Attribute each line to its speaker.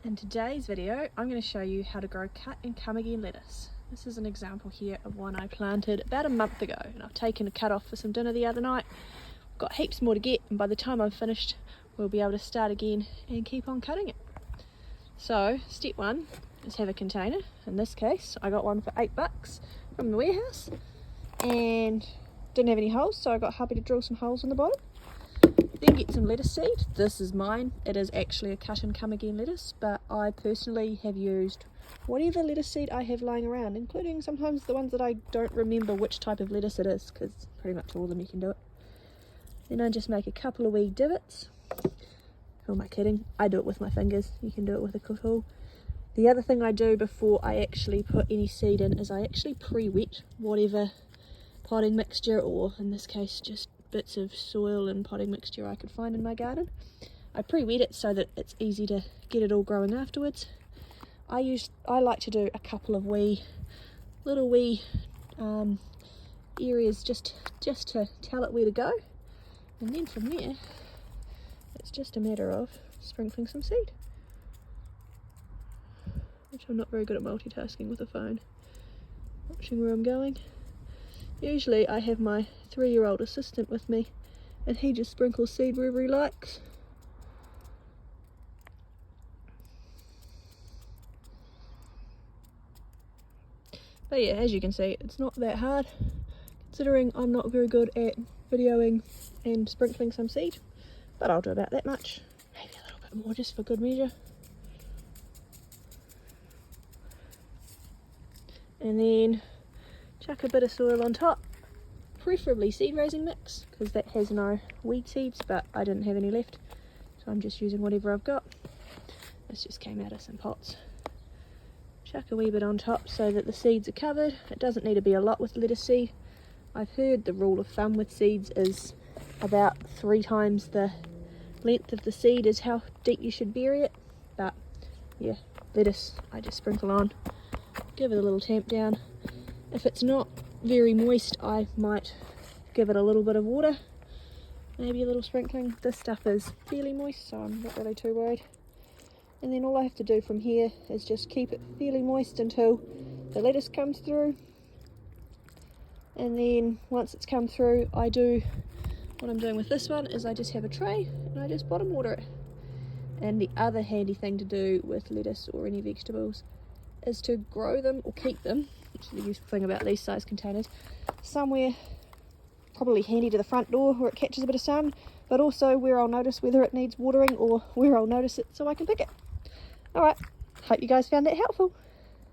Speaker 1: In today's video, I'm going to show you how to grow cut and come again lettuce. This is an example here of one I planted about a month ago, and I've taken a cut off for some dinner the other night. I've got heaps more to get, and by the time I'm finished, we'll be able to start again and keep on cutting it. So, step one is have a container. In this case, I got one for $8 from the warehouse, and didn't have any holes, so I got hubby to drill some holes in the bottom. Then get some lettuce seed. This is mine. It is actually a cut and come again lettuce, but I personally have used whatever lettuce seed I have lying around, including sometimes the ones that I don't remember which type of lettuce it is, because pretty much all of them you can do it. Then I just make a couple of wee divots. Who am I kidding? I do it with my fingers. You can do it with a tool. The other thing I do before I actually put any seed in is I actually pre-wet whatever potting mixture, or in this case just bits of soil and potting mixture I could find in my garden. I pre-wet it so that it's easy to get it all growing afterwards. I like to do a couple of little wee areas just to tell it where to go, and then from there it's just a matter of sprinkling some seed, which I'm not very good at multitasking with a phone, watching where I'm going. Usually I have my 3-year-old assistant with me, and he just sprinkles seed wherever he likes. But yeah, as you can see, it's not that hard, considering I'm not very good at videoing and sprinkling some seed, but I'll do about that much, maybe a little bit more just for good measure. And then chuck a bit of soil on top, preferably seed raising mix, because that has no weed seeds, but I didn't have any left, so I'm just using whatever I've got. This just came out of some pots. Chuck a wee bit on top so that the seeds are covered. It doesn't need to be a lot with lettuce seed. I've heard the rule of thumb with seeds is about 3 times the length of the seed is how deep you should bury it, but yeah, lettuce I just sprinkle on, give it a little tamp down. If it's not very moist, I might give it a little bit of water, maybe a little sprinkling. This stuff is fairly moist, so I'm not really too worried. And then all I have to do from here is just keep it fairly moist until the lettuce comes through. And then once it's come through, what I'm doing with this one is I just have a tray and I just bottom water it. And the other handy thing to do with lettuce or any vegetables is to grow them or keep them, which is the useful thing about these size containers, somewhere probably handy to the front door where it catches a bit of sun, but also where I'll notice whether it needs watering or where I'll notice it so I can pick it. Alright, hope you guys found that helpful.